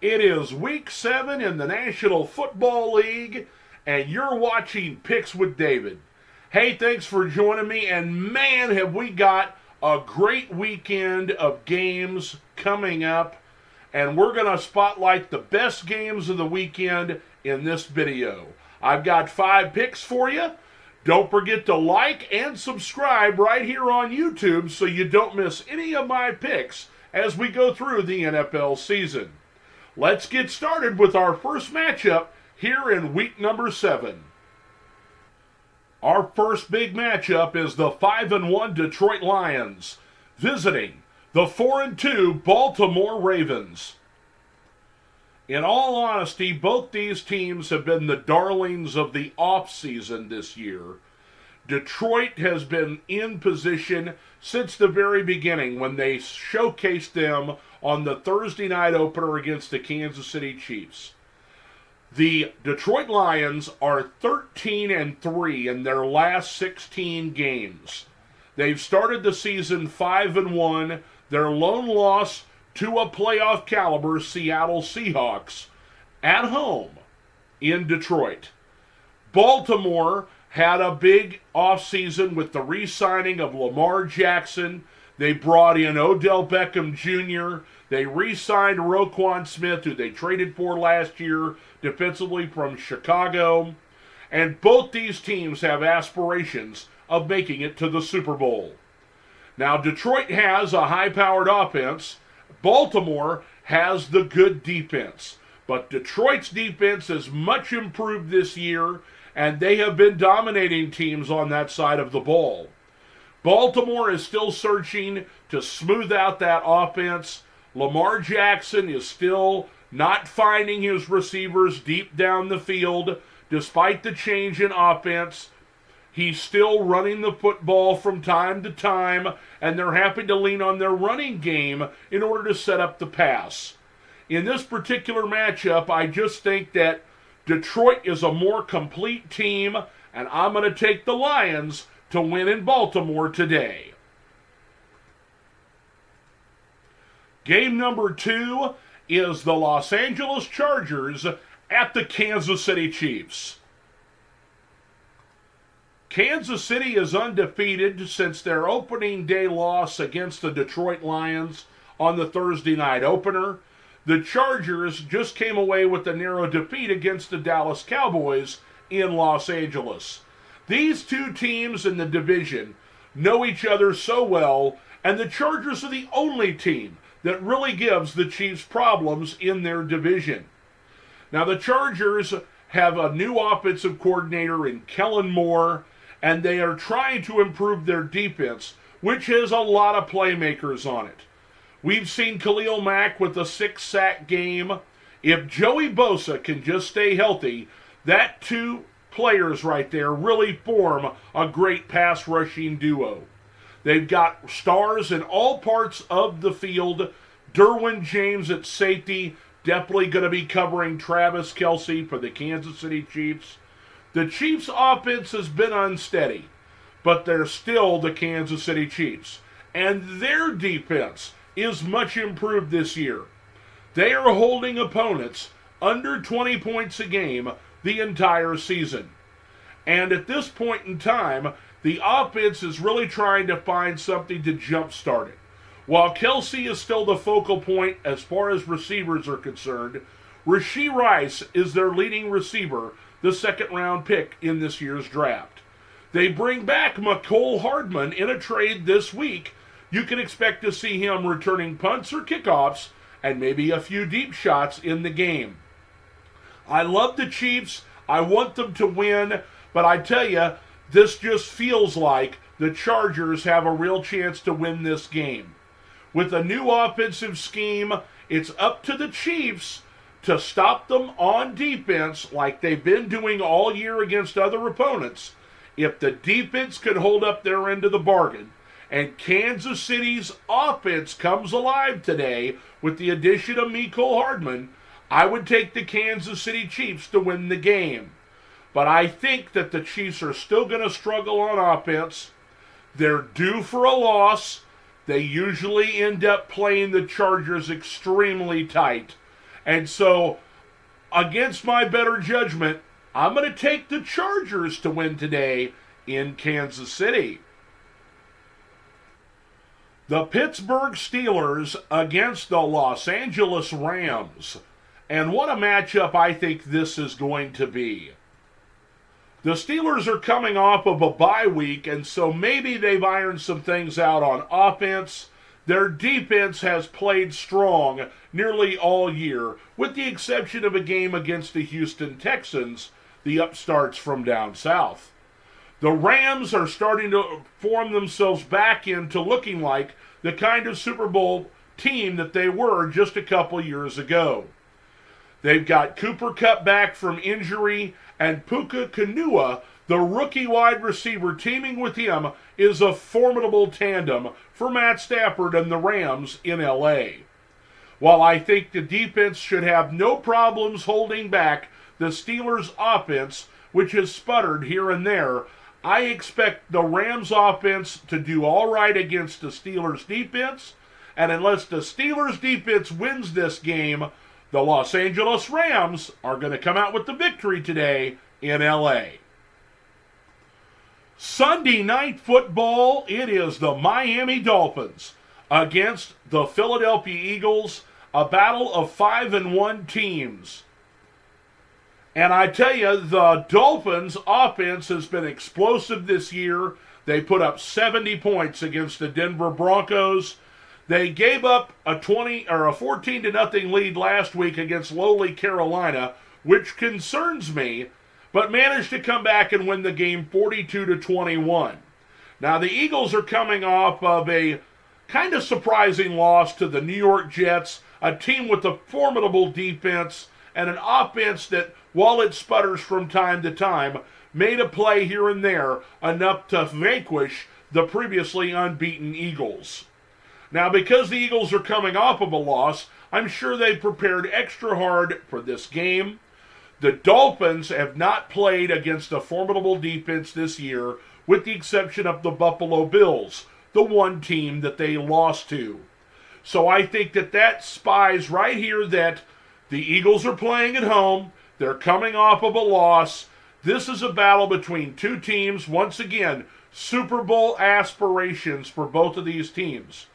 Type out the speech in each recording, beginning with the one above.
It is week 7 in the National Football League, and you're watching Picks with David. Hey, thanks for joining me, and man, have we got a great weekend of games coming up, and we're going to spotlight the best games of the weekend in this video. I've got 5 picks for you. Don't forget to like and subscribe right here on YouTube so you don't miss any of my picks as we go through the NFL season. Let's get started with our first matchup here in week number 7. Our first big matchup is the 5-1 Detroit Lions visiting the 4-2 Baltimore Ravens. In all honesty, both these teams have been the darlings of the offseason this year. Detroit has been in position since the very beginning when they showcased them on the Thursday night opener against the Kansas City Chiefs. The Detroit Lions are 13-3 in their last 16 games. They've started the season 5-1. Their lone loss to a playoff caliber Seattle Seahawks at home in Detroit. Baltimore had a big offseason with the re-signing of Lamar Jackson. They brought in Odell Beckham Jr. They re-signed Roquan Smith, who they traded for last year defensively from Chicago. And both these teams have aspirations of making it to the Super Bowl. Now, Detroit has a high-powered offense. Baltimore has the good defense. But Detroit's defense is much improved this year, and they have been dominating teams on that side of the ball. Baltimore is still searching to smooth out that offense. Lamar Jackson is still not finding his receivers deep down the field. Despite the change in offense, he's still running the football from time to time, and they're having to lean on their running game in order to set up the pass. In this particular matchup, I just think that Detroit is a more complete team, and I'm going to take the Lions to win in Baltimore today. Game number 2 is the Los Angeles Chargers at the Kansas City Chiefs. Kansas City is undefeated since their opening day loss against the Detroit Lions on the Thursday night opener. The Chargers just came away with a narrow defeat against the Dallas Cowboys in Los Angeles. These two teams in the division know each other so well, and the Chargers are the only team that really gives the Chiefs problems in their division. Now, the Chargers have a new offensive coordinator in Kellen Moore, and they are trying to improve their defense, which has a lot of playmakers on it. We've seen Khalil Mack with a 6-sack game. If Joey Bosa can just stay healthy, that two players right there really form a great pass rushing duo. They've got stars in all parts of the field. Derwin James at safety, definitely going to be covering Travis Kelce for the Kansas City Chiefs. The Chiefs' offense has been unsteady, but they're still the Kansas City Chiefs. And their defense is much improved this year. They are holding opponents under 20 points a game the entire season. And at this point in time, the offense is really trying to find something to jumpstart it. While Kelce is still the focal point as far as receivers are concerned, Rashee Rice is their leading receiver, the second-round pick in this year's draft. They bring back Mecole Hardman in a trade this week. You can expect to see him returning punts or kickoffs and maybe a few deep shots in the game. I love the Chiefs. I want them to win, but I tell you, this just feels like the Chargers have a real chance to win this game. With a new offensive scheme, it's up to the Chiefs to stop them on defense like they've been doing all year against other opponents. If the defense can hold up their end of the bargain, and Kansas City's offense comes alive today with the addition of Mecole Hardman, I would take the Kansas City Chiefs to win the game. But I think that the Chiefs are still going to struggle on offense. They're due for a loss. They usually end up playing the Chargers extremely tight. And so, against my better judgment, I'm going to take the Chargers to win today in Kansas City. The Pittsburgh Steelers against the Los Angeles Rams. And what a matchup I think this is going to be. The Steelers are coming off of a bye week, and so maybe they've ironed some things out on offense. Their defense has played strong nearly all year, with the exception of a game against the Houston Texans, the upstarts from down south. The Rams are starting to form themselves back into looking like the kind of Super Bowl team that they were just a couple years ago. They've got Cooper Kupp back from injury, and Puka Kanua, the rookie wide receiver, teaming with him is a formidable tandem for Matt Stafford and the Rams in L.A. While I think the defense should have no problems holding back the Steelers' offense, which has sputtered here and there, I expect the Rams' offense to do all right against the Steelers' defense, and unless the Steelers' defense wins this game, the Los Angeles Rams are going to come out with the victory today in L.A. Sunday Night Football, it is the Miami Dolphins against the Philadelphia Eagles, a battle of 5-1 teams. And I tell you, the Dolphins' offense has been explosive this year. They put up 70 points against the Denver Broncos. They gave up a 14-0 lead last week against lowly Carolina, which concerns me, but managed to come back and win the game 42-21. Now the Eagles are coming off of a kind of surprising loss to the New York Jets, a team with a formidable defense and an offense that, while it sputters from time to time, made a play here and there enough to vanquish the previously unbeaten Eagles. Now, because the Eagles are coming off of a loss, I'm sure they prepared extra hard for this game. The Dolphins have not played against a formidable defense this year, with the exception of the Buffalo Bills, the one team that they lost to. So I think that spies right here that the Eagles are playing at home. They're coming off of a loss. This is a battle between two teams. Once again, Super Bowl aspirations for both of these teams.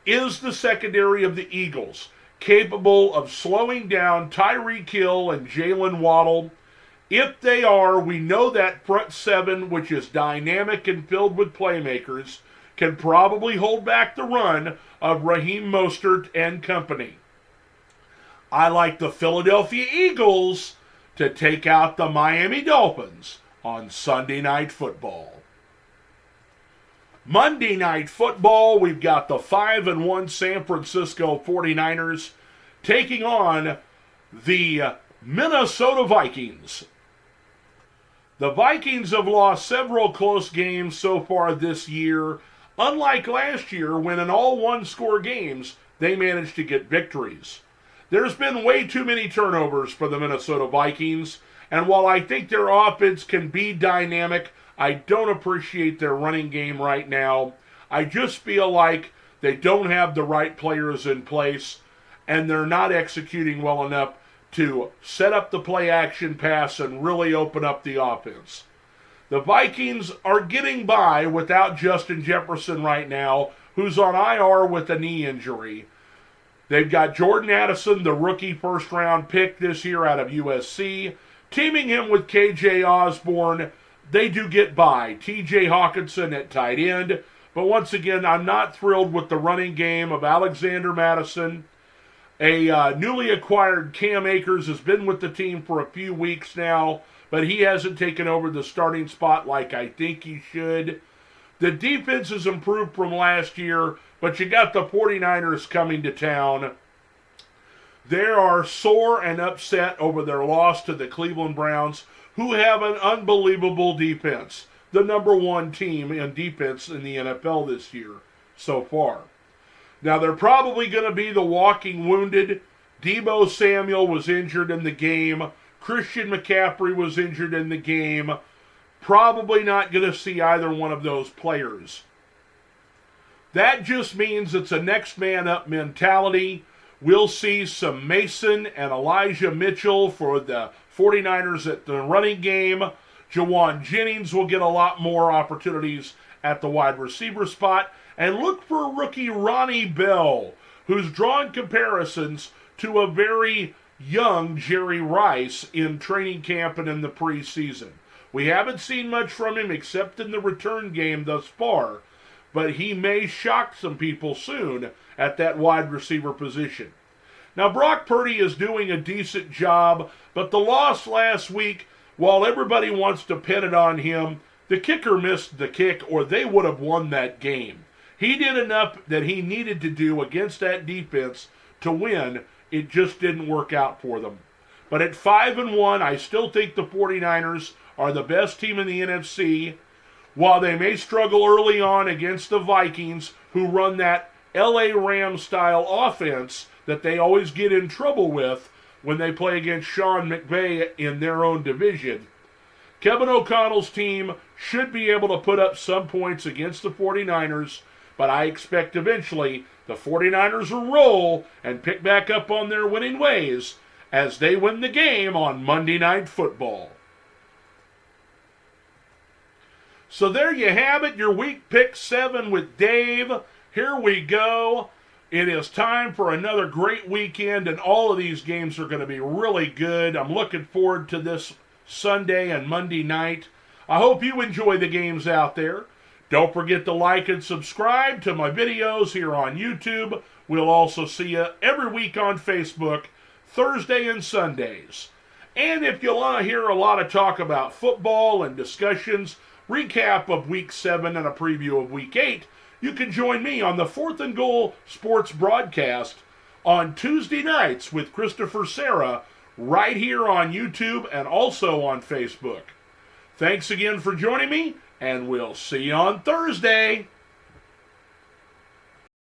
Is the secondary of the Eagles capable of slowing down Tyreek Hill and Jalen Waddle? If they are, we know that front seven, which is dynamic and filled with playmakers, can probably hold back the run of Raheem Mostert and company. I like the Philadelphia Eagles to take out the Miami Dolphins on Sunday Night Football. Monday Night Football, we've got the 5-1 San Francisco 49ers taking on the Minnesota Vikings. The Vikings have lost several close games so far this year, unlike last year when in all one-score games they managed to get victories. There's been way too many turnovers for the Minnesota Vikings, and while I think their offense can be dynamic, I don't appreciate their running game right now. I just feel like they don't have the right players in place, and they're not executing well enough to set up the play-action pass and really open up the offense. The Vikings are getting by without Justin Jefferson right now, who's on IR with a knee injury. They've got Jordan Addison, the rookie first-round pick this year out of USC, teaming him with KJ Osborne. They do get by. TJ Hawkinson at tight end. But once again, I'm not thrilled with the running game of Alexander Madison. A newly acquired Cam Akers has been with the team for a few weeks now, but he hasn't taken over the starting spot like I think he should. The defense has improved from last year, but you got the 49ers coming to town. They are sore and upset over their loss to the Cleveland Browns, who have an unbelievable defense. The number one team in defense in the NFL this year so far. Now, they're probably going to be the walking wounded. Deebo Samuel was injured in the game. Christian McCaffrey was injured in the game. Probably not going to see either one of those players. That just means it's a next man up mentality. We'll see some Mason and Elijah Mitchell for the 49ers at the running game. Jawan Jennings will get a lot more opportunities at the wide receiver spot. And look for rookie Ronnie Bell, who's drawn comparisons to a very young Jerry Rice in training camp and in the preseason. We haven't seen much from him except in the return game thus far, but he may shock some people soon at that wide receiver position. Now, Brock Purdy is doing a decent job, but the loss last week, while everybody wants to pin it on him, the kicker missed the kick or they would have won that game. He did enough that he needed to do against that defense to win. It just didn't work out for them. But at 5-1, I still think the 49ers are the best team in the NFC. While they may struggle early on against the Vikings, who run that LA Rams-style offense that they always get in trouble with when they play against Sean McVay in their own division, Kevin O'Connell's team should be able to put up some points against the 49ers, but I expect eventually the 49ers will roll and pick back up on their winning ways as they win the game on Monday Night Football. So there you have it, your Week Pick 7 with Dave. Here we go. It is time for another great weekend, and all of these games are going to be really good. I'm looking forward to this Sunday and Monday night. I hope you enjoy the games out there. Don't forget to like and subscribe to my videos here on YouTube. We'll also see you every week on Facebook, Thursday and Sundays. And if you want to hear a lot of talk about football and discussions, recap of Week 7 and a preview of Week 8, you can join me on the 4th and Goal Sports broadcast on Tuesday nights with Christopher Serra right here on YouTube and also on Facebook. Thanks again for joining me, and we'll see you on Thursday.